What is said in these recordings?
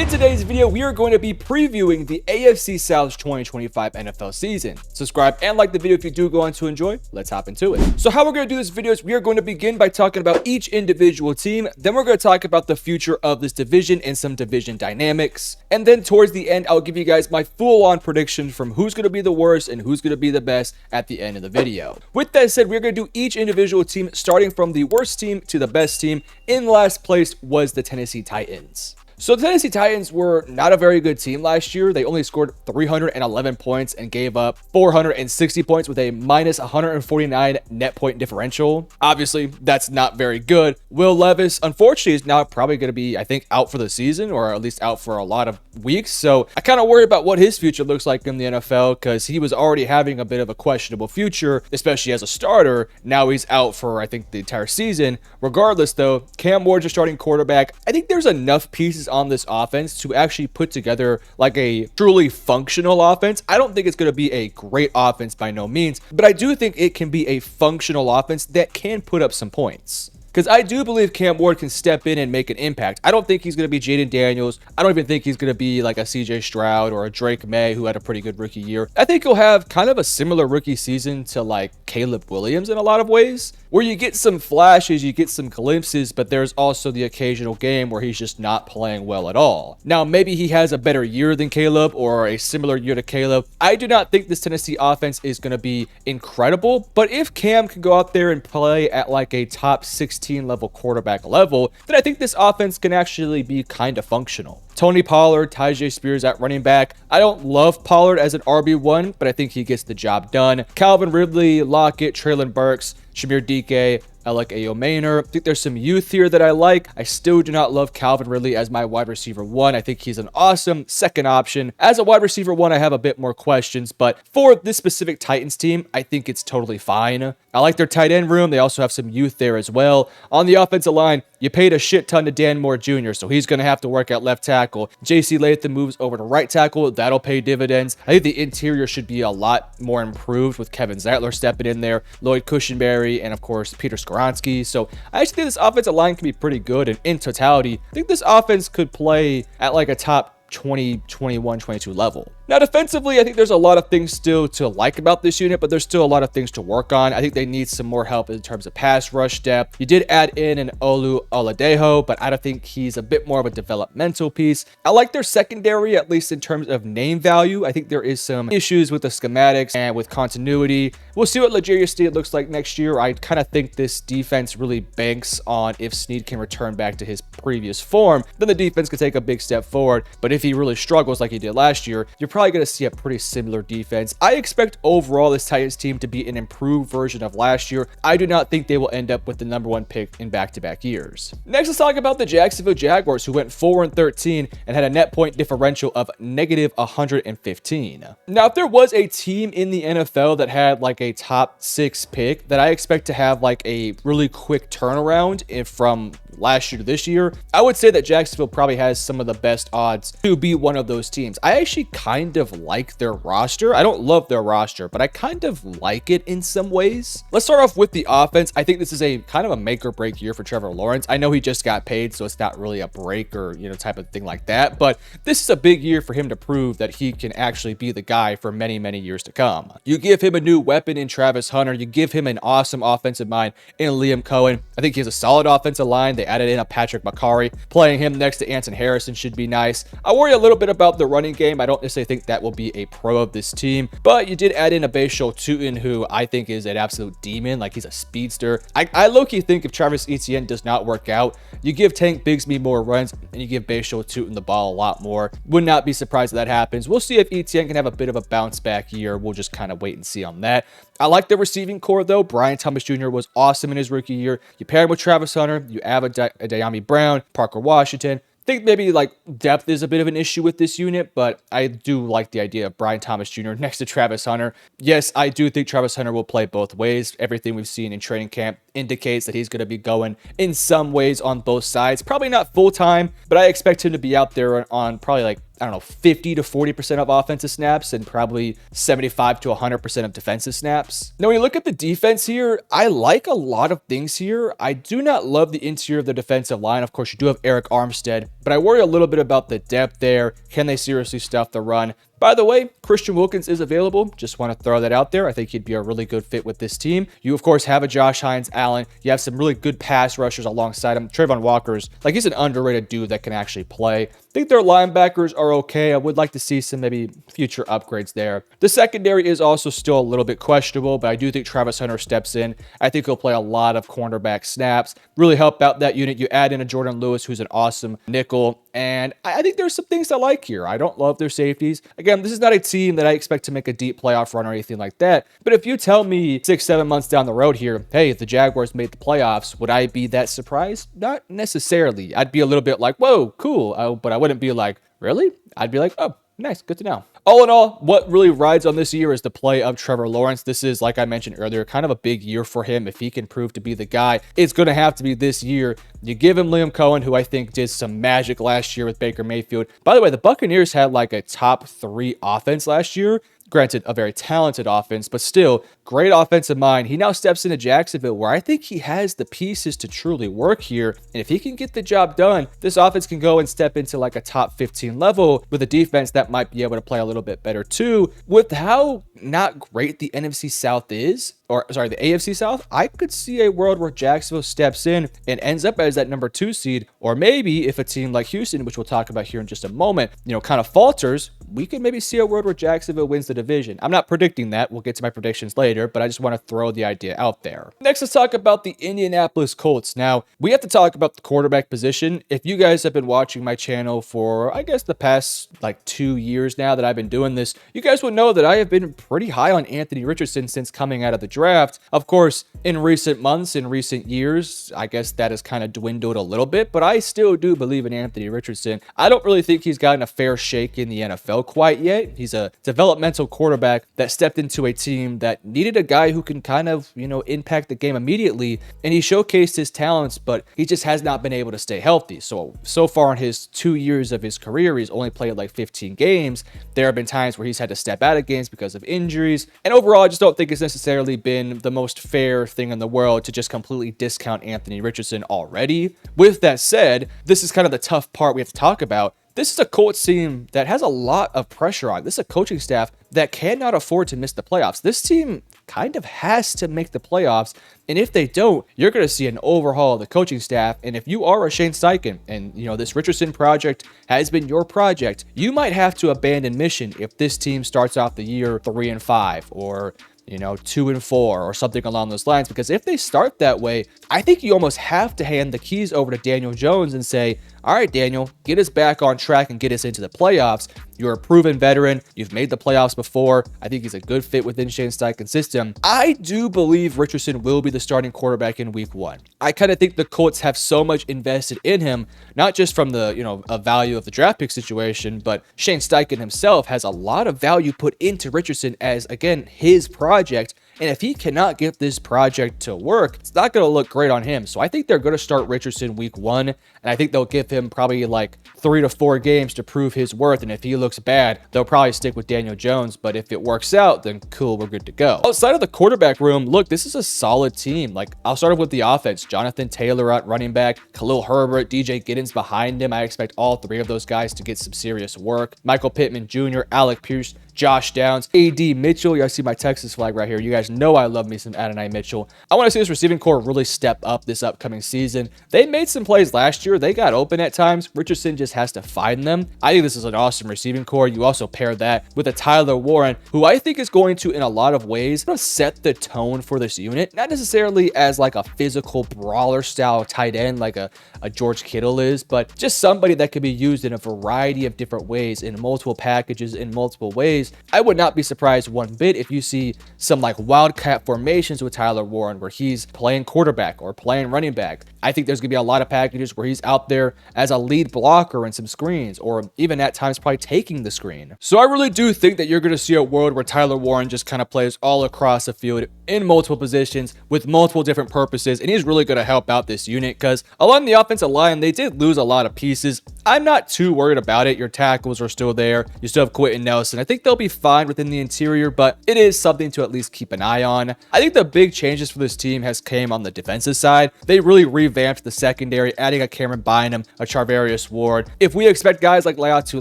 In today's video, we are going to be previewing the AFC South 2025 NFL season. Subscribe and like the video if you do go on to enjoy. Let's hop into it. So how we're going to do this video is we are going to begin by talking about each individual team. Then we're going to talk about the future of this division and some division dynamics. And then towards the end, I'll give you guys my full-on prediction from who's going to be the worst and who's going to be the best at the end of the video. With that said, we're going to do each individual team starting from the worst team to the best team. In last place was the Tennessee Titans. So the Tennessee Titans were not a very good team last year. They only scored 311 points and gave up 460 points with a minus 149 net point differential. Obviously, that's not very good. Will Levis, unfortunately, is now probably going to be, I think, out for the season, or at least out for a lot of weeks. So I kind of worry about what his future looks like in the NFL, because he was already having a bit of a questionable future, especially as a starter. Now he's out for, I think, the entire season. Regardless, though, Cam Ward's your starting quarterback. I think there's enough pieces on this offense to actually put together like a truly functional offense. I don't think it's going to be a great offense by no means, but I do think it can be a functional offense that can put up some points. Because I do believe Cam Ward can step in and make an impact. I don't think he's going to be Jaden Daniels. I don't even think he's going to be like a CJ Stroud or a Drake May, who had a pretty good rookie year. I think he'll have kind of a similar rookie season to like Caleb Williams in a lot of ways, where you get some flashes, you get some glimpses, but there's also the occasional game where he's just not playing well at all. Now, maybe he has a better year than Caleb or a similar year to Caleb. I do not think this Tennessee offense is going to be incredible, but if Cam can go out there and play at like a top 16 level quarterback level, then I think this offense can actually be kind of functional. Tony Pollard, Tyjae Spears at running back. I don't love Pollard as an RB1, but I think he gets the job done. Calvin Ridley, Lockett, Traylon Burks, Shamir DK, I like Ayo Maynor. I think there's some youth here that I like. I still do not love Calvin Ridley as my wide receiver one. I think he's an awesome second option. As a wide receiver one, I have a bit more questions, but for this specific Titans team, I think it's totally fine. I like their tight end room. They also have some youth there as well. On the offensive line, you paid a shit ton to Dan Moore Jr., so he's going to have to work at left tackle. JC Latham moves over to right tackle. That'll pay dividends. I think the interior should be a lot more improved with Kevin Zettler stepping in there, Lloyd Cushenberry, and of course, Peter Skoronski. So I actually think this offensive line can be pretty good, and in totality, I think this offense could play at like a top 20, 21, 22 level. Now, defensively, I think there's a lot of things still to like about this unit, but there's still a lot of things to work on. I think they need some more help in terms of pass rush depth. You did add in an Olu Oladejo, but I don't think he's a bit more of a developmental piece. I like their secondary, at least in terms of name value. I think there is some issues with the schematics and with continuity. We'll see what L'Jarius Sneed looks like next year. I kind of think this defense really banks on if Sneed can return back to his previous form, then the defense could take a big step forward. But if he really struggles like he did last year, you're probably going to see a pretty similar defense. I expect overall this Titans team to be an improved version of last year. I do not think they will end up with the #1 pick in back-to-back years. Next, let's talk about the Jacksonville Jaguars, who went 4-13 and had a net point differential of -115. Now, if there was a team in the NFL that had like a top 6 pick that I expect to have like a really quick turnaround from last year to this year, I would say that Jacksonville probably has some of the best odds to be one of those teams. I actually kind of like their roster. I don't love their roster, but I kind of like it in some ways. Let's start off with the offense. I think this is a kind of a make or break year for Trevor Lawrence. I know he just got paid, so it's not really a break or, type of thing like that, but this is a big year for him to prove that he can actually be the guy for many, many years to come. You give him a new weapon in Travis Hunter. You give him an awesome offensive mind in Liam Cohen. I think he has a solid offensive line. They added in a Patrick McCarry. Playing him next to Anton Harrison should be nice. I worry a little bit about the running game. I don't necessarily think that will be a pro of this team, but you did add in a Bashal Tutin, who I think is an absolute demon. Like, he's a speedster. I low-key think if Travis Etienne does not work out, you give Tank Bigsby more runs and you give Bashal Tutin the ball a lot more. Would not be surprised if that happens. We'll see if Etienne can have a bit of a bounce back year. We'll just kind of wait and see on that. I like the receiving core, though. Brian Thomas Jr. was awesome in his rookie year. You pair him with Travis Hunter. You add a Dayami Brown, Parker Washington. I think maybe like depth is a bit of an issue with this unit, but I do like the idea of Brian Thomas Jr. next to Travis Hunter. Yes, I do think Travis Hunter will play both ways. Everything we've seen in training camp indicates that he's going to be going in some ways on both sides. Probably not full time, but I expect him to be out there on probably like I don't know, 50 to 40% of offensive snaps and probably 75 to 100% of defensive snaps. Now, when you look at the defense here, I like a lot of things here. I do not love the interior of the defensive line. Of course, you do have Eric Armstead, but I worry a little bit about the depth there. Can they seriously stuff the run? By the way, Christian Wilkins is available. Just want to throw that out there. I think he'd be a really good fit with this team. You, of course, have a Josh Hines Allen. You have some really good pass rushers alongside him. Trayvon Walker's, like, he's an underrated dude that can actually play. I think their linebackers are okay. I would like to see some maybe future upgrades there. The secondary is also still a little bit questionable, but I do think Travis Hunter steps in. I think he'll play a lot of cornerback snaps, really help out that unit. You add in a Jordan Lewis, who's an awesome nickel, and I think there's some things I like here. I don't love their safeties. Again, this is not a team that I expect to make a deep playoff run or anything like that, but if you tell me 6-7 months down the road here, hey, if the Jaguars made the playoffs, would I be that surprised? Not necessarily. I'd be a little bit like, whoa, cool, but I wouldn't be like, really? I'd be like, oh, nice, good to know. All in all, what really rides on this year is the play of Trevor Lawrence. This is, like I mentioned earlier, kind of a big year for him. If he can prove to be the guy, it's going to have to be this year. You give him Liam Cohen, who I think did some magic last year with Baker Mayfield. By the way, the Buccaneers had like a top 3 offense last year. Granted, a very talented offense, but still, great offensive mind. He now steps into Jacksonville, where I think he has the pieces to truly work here. And if he can get the job done, this offense can go and step into like a top 15 level with a defense that might be able to play a little bit better too. With how not great the NFC South is, or sorry, the AFC South, I could see a world where Jacksonville steps in and ends up as that number 2 seed, or maybe if a team like Houston, which we'll talk about here in just a moment, kind of falters, we could maybe see a world where Jacksonville wins the division. I'm not predicting that. We'll get to my predictions later, but I just want to throw the idea out there. Next, let's talk about the Indianapolis Colts. Now, we have to talk about the quarterback position. If you guys have been watching my channel for, I guess, the past like 2 years now that I've been doing this, you guys would know that I have been pretty high on Anthony Richardson since coming out of the draft. Of course, in recent months, in recent years, I guess that has kind of dwindled a little bit, but I still do believe in Anthony Richardson. I don't really think he's gotten a fair shake in the NFL quite yet. He's a developmental quarterback that stepped into a team that needed a guy who can kind of, impact the game immediately, and he showcased his talents, but he just has not been able to stay healthy. So far in his 2 years of his career, he's only played like 15 games. There have been times where he's had to step out of games because of injuries, and overall, I just don't think it's necessarily been the most fair thing in the world to just completely discount Anthony Richardson already. With that said, this is kind of the tough part we have to talk about. This is a Colts team that has a lot of pressure on. This is a coaching staff that cannot afford to miss the playoffs. This team kind of has to make the playoffs, and if they don't, you're going to see an overhaul of the coaching staff. And if you are a Shane Steichen and this Richardson project has been your project, you might have to abandon mission if this team starts off the year 3-5 or 2-4 or something along those lines, because if they start that way, I think you almost have to hand the keys over to Daniel Jones and say, all right, Daniel, get us back on track and get us into the playoffs. You're a proven veteran. You've made the playoffs before. I think he's a good fit within Shane Steichen's system. I do believe Richardson will be the starting quarterback in week 1. I kind of think the Colts have so much invested in him, not just from the, a value of the draft pick situation, but Shane Steichen himself has a lot of value put into Richardson as, again, his project. And if he cannot get this project to work, it's not going to look great on him. So I think they're going to start Richardson week 1, and I think they'll give him probably like 3 to 4 games to prove his worth. And if he looks bad, they'll probably stick with Daniel Jones. But if it works out, then cool, we're good to go. Outside of the quarterback room, look, this is a solid team. Like, I'll start off with the offense. Jonathan Taylor at running back, Khalil Herbert, DJ Giddens behind him. I expect all 3 of those guys to get some serious work. Michael Pittman Jr., Alec Pierce, Josh Downs, A.D. Mitchell. You guys see my Texas flag right here. You guys know I love me some Adonai Mitchell. I want to see this receiving core really step up this upcoming season. They made some plays last year. They got open at times. Richardson just has to find them. I think this is an awesome receiving core. You also pair that with a Tyler Warren, who I think is going to, in a lot of ways, set the tone for this unit. Not necessarily as like a physical brawler style tight end like a George Kittle is, but just somebody that could be used in a variety of different ways, in multiple packages, in multiple ways. I would not be surprised one bit if you see some like wildcat formations with Tyler Warren where he's playing quarterback or playing running back. I think there's going to be a lot of packages where he's out there as a lead blocker in some screens, or even at times probably taking the screen. So I really do think that you're going to see a world where Tyler Warren just kind of plays all across the field in multiple positions with multiple different purposes, and he's really going to help out this unit because along the offensive line, they did lose a lot of pieces. I'm not too worried about it. Your tackles are still there. You still have Quentin Nelson. I think they'll be fine within the interior, but it is something to at least keep an eye on. I think the big changes for this team has came on the defensive side. They really revamped the secondary, adding a Cameron Bynum, a Charvarius Ward. If we expect guys like Laiatu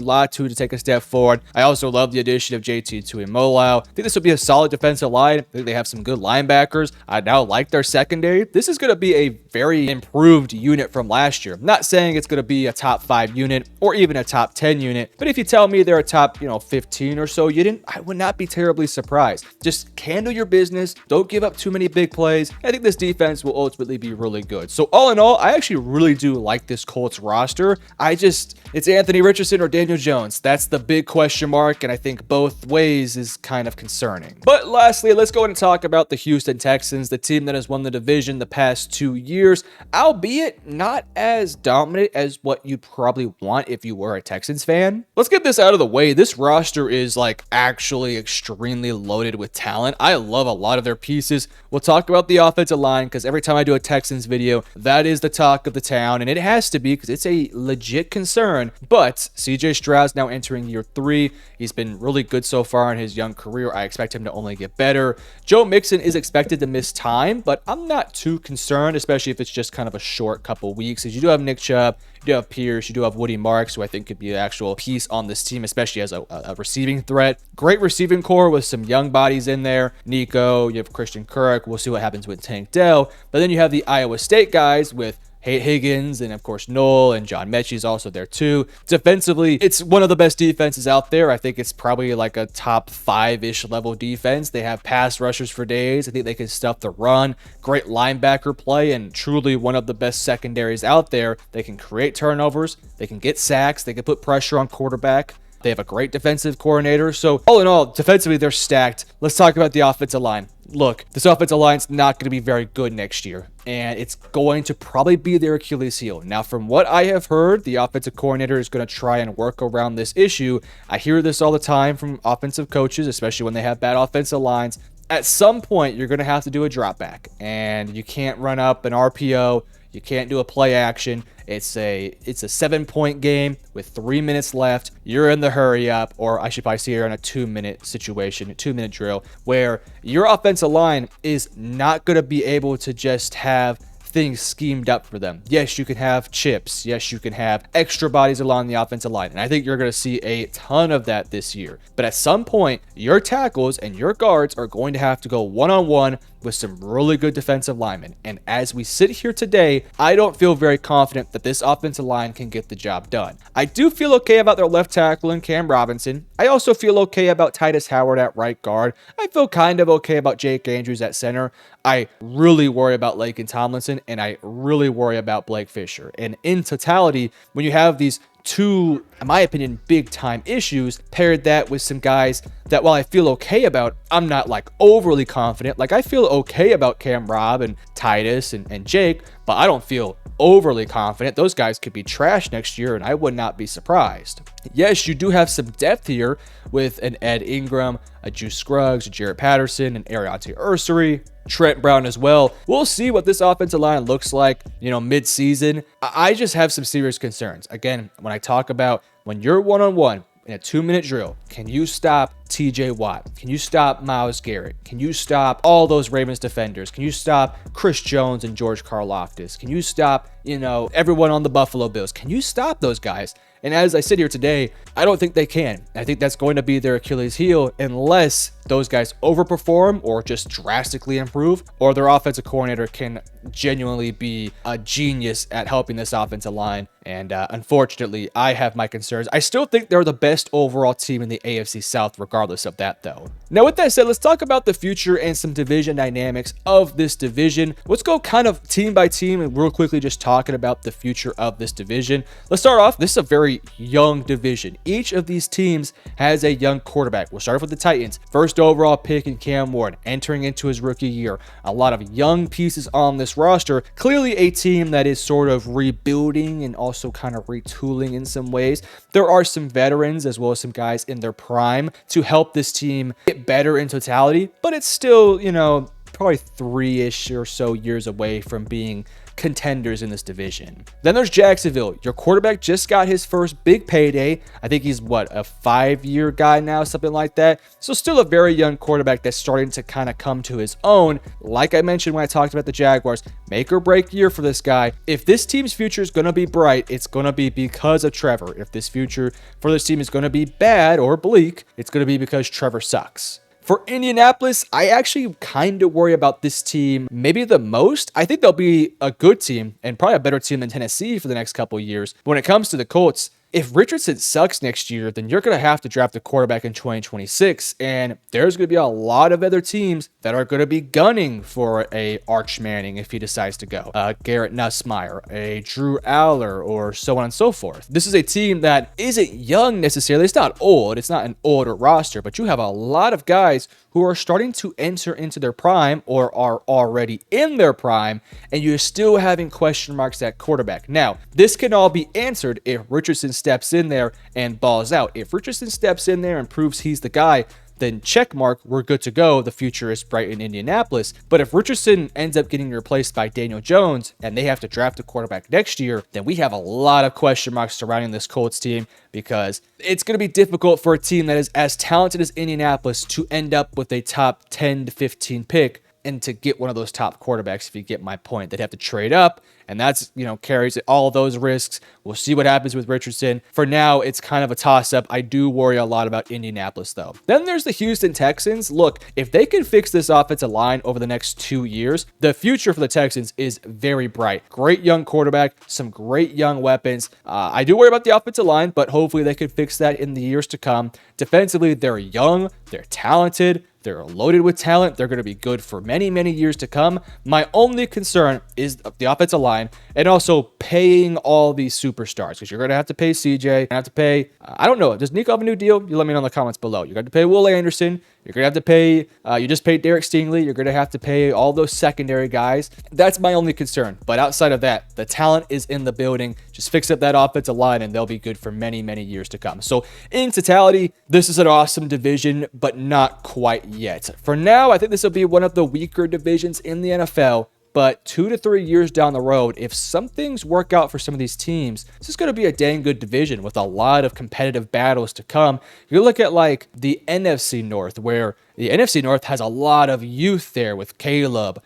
Latu to take a step forward, I also love the addition of JT Tuimoloau. I think this will be a solid defensive line. I think they have some good linebackers. I now like their secondary. This is going to be a very improved unit from last year. I'm not saying it's going to be a top 5 unit or even a top 10 unit, but if you tell me they're a top, 15 or so unit, I would not be terribly surprised. Just handle your business. Don't give up too many big plays. I think this defense will ultimately be really good. So all in all, I actually really do like this Colts roster. It's Anthony Richardson or Daniel Jones. That's the big question mark, and I think both ways is kind of concerning. But lastly, let's go ahead and talk about the Houston Texans, the team that has won the division the past 2 years, albeit not as dominant as what you probably want if you were a Texans fan. Let's get this out of the way. This roster is actually extremely loaded with talent. I love a lot of their pieces. We'll talk about the offensive line because every time I do a Texans video, that is the talk of the town, and it has to be because it's a legit concern. But CJ Stroud's now entering year 3. He's been really good so far in his young career. I expect him to only get better. Joe Mixon is expected to miss time, but I'm not too concerned, especially if it's just kind of a short couple weeks, as you do have Nick Chubb, you do have Pierce, you do have Woody Marks, who I think could be an actual piece on this team, especially as a receiving threat. Great receiving core with some young bodies in there. Nico, you have Christian Kirk. We'll see what happens with Tank Dell. But then you have the Iowa State guys with Higgins, and of course Knoll, and John Mechie's also there too. Defensively, it's one of the best defenses out there. I think it's probably like a top 5-ish level defense. They have pass rushers for days. I think they can stuff the run. Great linebacker play, and truly one of the best secondaries out there. They can create turnovers. They can get sacks. They can put pressure on quarterback. They have a great defensive coordinator. So all in all, defensively, they're stacked. Let's talk about the offensive line. Look, this offensive line's not going to be very good next year, and it's going to probably be their Achilles heel. Now, from what I have heard, the offensive coordinator is going to try and work around this issue. I hear this all the time from offensive coaches, especially when they have bad offensive lines. At some point, you're going to have to do a drop back, and you can't run up an RPO. You can't do a play action. It's a 7-point game with 3 minutes left. You're in the hurry up, or I should probably say you're in a 2-minute situation, a 2-minute drill, where your offensive line is not going to be able to just have things schemed up for them. Yes, you can have chips. Yes, you can have extra bodies along the offensive line. And I think you're going to see a ton of that this year. But at some point, your tackles and your guards are going to have to go one-on-one with some really good defensive linemen. And as we sit here today, I don't feel very confident that this offensive line can get the job done. I do feel okay about their left tackle and Cam Robinson. I also feel okay about Titus Howard at right guard. I feel kind of okay about Jake Andrews at center. I really worry about Laken Tomlinson, and I really worry about Blake Fisher. And in totality, when you have these two, in my opinion, big time issues, paired that with some guys that while I feel okay about, I'm not overly confident. I feel okay about Cam Robb and Titus and Jake, but I don't feel overly confident. Those guys could be trash next year, and I would not be surprised. Yes, you do have some depth here with an Ed Ingram, a Juice Scruggs, a Jarrett Patterson, and Ariante Ursery, Trent Brown as well. We'll see what this offensive line looks like, mid-season. I just have some serious concerns. Again, when I talk about when you're one-on-one in a 2-minute drill, can you stop TJ Watt? Can you stop Myles Garrett? Can you stop all those Ravens defenders? Can you stop Chris Jones and George Karlaftis? Can you stop, everyone on the Buffalo Bills? Can you stop those guys? And as I sit here today, I don't think they can. I think that's going to be their Achilles heel unless those guys overperform or just drastically improve, or their offensive coordinator can genuinely be a genius at helping this offensive line. And unfortunately, I have my concerns. I still think they're the best overall team in the AFC South, regardless of that, though. Now, with that said, let's talk about the future and some division dynamics of this division. Let's go kind of team by team and real quickly just talking about the future of this division. Let's start off. This is a very young division. Each of these teams has a young quarterback. We'll start off with the Titans. First first overall pick in Cam Ward, entering into his rookie year. A lot of young pieces on this roster. Clearly a team that is sort of rebuilding and also kind of retooling in some ways. There are some veterans as well as some guys in their prime to help this team get better in totality, but it's still, you know, probably 3-ish or so years away from being contenders in this division. Then there's Jacksonville. Your quarterback just got his first big payday. I think he's what, a 5-year guy now, something like that. So still a very young quarterback that's starting to kind of come to his own. Like I mentioned when I talked about the Jaguars, make or break year for this guy. If this team's future is going to be bright, it's going to be because of Trevor. If this future for this team is going to be bad or bleak, it's going to be because Trevor sucks. For Indianapolis, I actually kind of worry about this team maybe the most. I think they'll be a good team and probably a better team than Tennessee for the next couple of years. But when it comes to the Colts, if Richardson sucks next year, then you're going to have to draft a quarterback in 2026. And there's going to be a lot of other teams that are going to be gunning for a Arch Manning if he decides to go. Garrett Nussmeier, a Drew Aller, or so on and so forth. This is a team that isn't young necessarily. It's not old. It's not an older roster, but you have a lot of guys who are starting to enter into their prime or are already in their prime, and you're still having question marks at quarterback. Now, this can all be answered if Richardson steps in there and balls out. If Richardson steps in there and proves he's the guy, then check mark, we're good to go. The future is bright in Indianapolis. But if Richardson ends up getting replaced by Daniel Jones and they have to draft a quarterback next year, then we have a lot of question marks surrounding this Colts team, because it's going to be difficult for a team that is as talented as Indianapolis to end up with a top 10 to 15 pick and to get one of those top quarterbacks. If you get my point, they'd have to trade up, and that's, you know, carries all those risks. We'll see what happens with Richardson. For now, it's kind of a toss-up. I do worry a lot about Indianapolis, though. Then there's the Houston Texans. Look, if they can fix this offensive line over the next 2 years, the future for the Texans is very bright. Great young quarterback, some great young weapons. I do worry about the offensive line, but hopefully they can fix that in the years to come. Defensively, they're young, they're talented, they're loaded with talent. They're going to be good for many, many years to come. My only concern is the offensive line and also paying all these superstars, because you're going to have to pay CJ. You're going to have to pay, I don't know, does Nico have a new deal? You let me know in the comments below. You're going to pay Will Anderson. You're going to have to pay, you just paid Derek Stingley. You're going to have to pay all those secondary guys. That's my only concern. But outside of that, the talent is in the building. Just fix up that offensive line and they'll be good for many, many years to come. So in totality, this is an awesome division, but not quite yet. For now, I think this will be one of the weaker divisions in the NFL. But 2 to 3 years down the road, if some things work out for some of these teams, this is going to be a dang good division with a lot of competitive battles to come. You look at like the NFC North, where the NFC North has a lot of youth there with Caleb,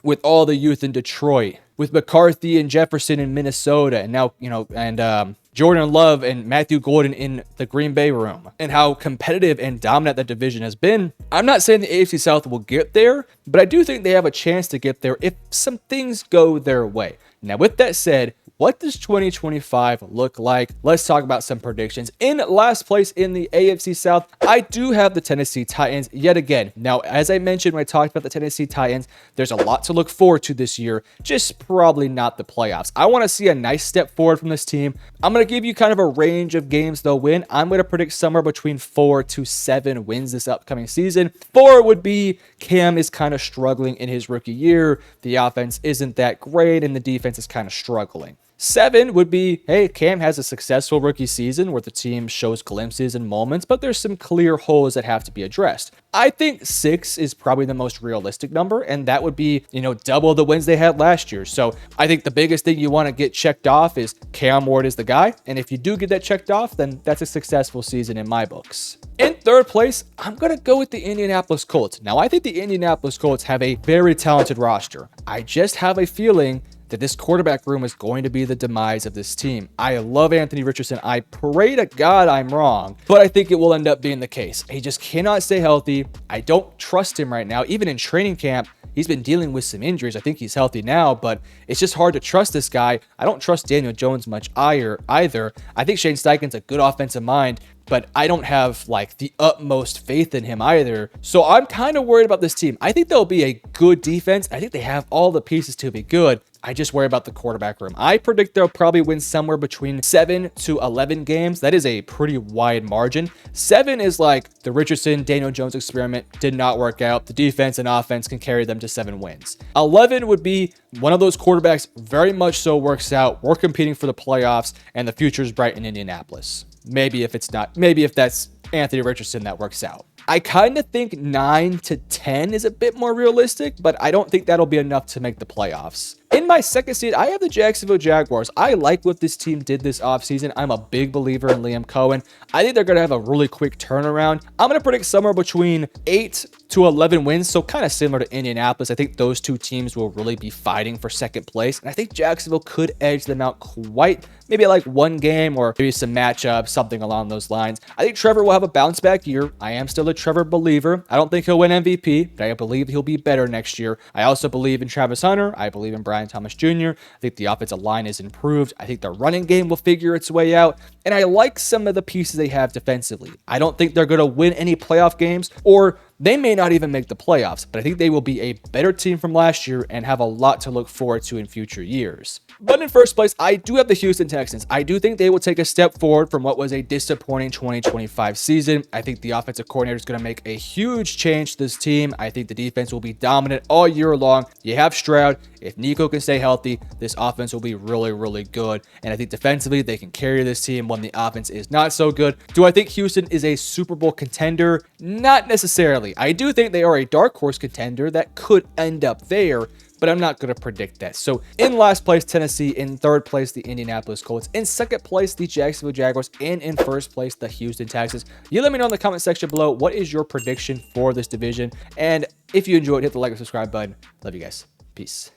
with all the youth in Detroit, with McCarthy and Jefferson in Minnesota, and now, you know, and Jordan Love and Matthew Gordon in the Green Bay room, and how competitive and dominant that division has been. I'm not saying the AFC South will get there, but I do think they have a chance to get there if some things go their way. Now, with that said, what does 2025 look like? Let's talk about some predictions. In last place in the AFC South, I do have the Tennessee Titans yet again. Now, as I mentioned when I talked about the Tennessee Titans, there's a lot to look forward to this year, just probably not the playoffs. I want to see a nice step forward from this team. I'm going to give you kind of a range of games they'll win. I'm going to predict somewhere between 4 to 7 wins this upcoming season. 4 would be Cam is kind of struggling in his rookie year. The offense isn't that great and the defense is kind of struggling. 7 would be, hey, Cam has a successful rookie season where the team shows glimpses and moments, but there's some clear holes that have to be addressed. I think 6 is probably the most realistic number, and that would be, you know, double the wins they had last year. So I think the biggest thing you want to get checked off is Cam Ward is the guy, and if you do get that checked off, then that's a successful season in my books. In third place, I'm going to go with the Indianapolis Colts. Now, I think the Indianapolis Colts have a very talented roster. I just have a feeling that this quarterback room is going to be the demise of this team. I love Anthony Richardson. I pray to God I'm wrong, but I think it will end up being the case. He just cannot stay healthy. I don't trust him right now. Even in training camp, he's been dealing with some injuries. I think he's healthy now, but it's just hard to trust this guy. I don't trust Daniel Jones much either. I think Shane Steichen's a good offensive mind. but I don't have like the utmost faith in him either. So I'm kind of worried about this team. I think they'll be a good defense. I think they have all the pieces to be good. I just worry about the quarterback room. I predict they'll probably win somewhere between 7 to 11 games. That is a pretty wide margin. 7 is like the Richardson, Daniel Jones experiment did not work out. The defense and offense can carry them to 7 wins. 11 would be one of those quarterbacks very much so works out. We're competing for the playoffs and the future is bright in Indianapolis. Maybe if it's not, maybe if that's Anthony Richardson that works out. I kind of think 9 to 10 is a bit more realistic, but I don't think that'll be enough to make the playoffs. In my second seed, I have the Jacksonville Jaguars. I like what this team did this offseason. I'm a big believer in Liam Cohen. I think they're going to have a really quick turnaround. I'm going to predict somewhere between 8 to 11 wins, so kind of similar to Indianapolis. I think those two teams will really be fighting for second place, and I think Jacksonville could edge them out quite, maybe like one game or maybe some matchup, something along those lines. I think Trevor will have a bounce back year. I am still a Trevor believer. I don't think he'll win MVP, but I believe he'll be better next year. I also believe in Travis Hunter. I believe in Brian Thomas Jr. I think the offensive line is improved. I think the running game will figure its way out. And I like some of the pieces they have defensively. I don't think they're going to win any playoff games, or they may not even make the playoffs, but I think they will be a better team from last year and have a lot to look forward to in future years. But in first place, I do have the Houston Texans. I do think they will take a step forward from what was a disappointing 2025 season. I think the offensive coordinator is going to make a huge change to this team. I think the defense will be dominant all year long. You have Stroud. If Nico can stay healthy, this offense will be really, really good. And I think defensively, they can carry this team when the offense is not so good. Do I think Houston is a Super Bowl contender? Not necessarily. I do think they are a dark horse contender that could end up there, but I'm not going to predict that. So in last place, Tennessee. In third place, the Indianapolis Colts. In second place, the Jacksonville Jaguars. And in first place, the Houston Texans. You let me know in the comment section below, what is your prediction for this division? And if you enjoyed, hit the like and subscribe button. Love you guys. Peace.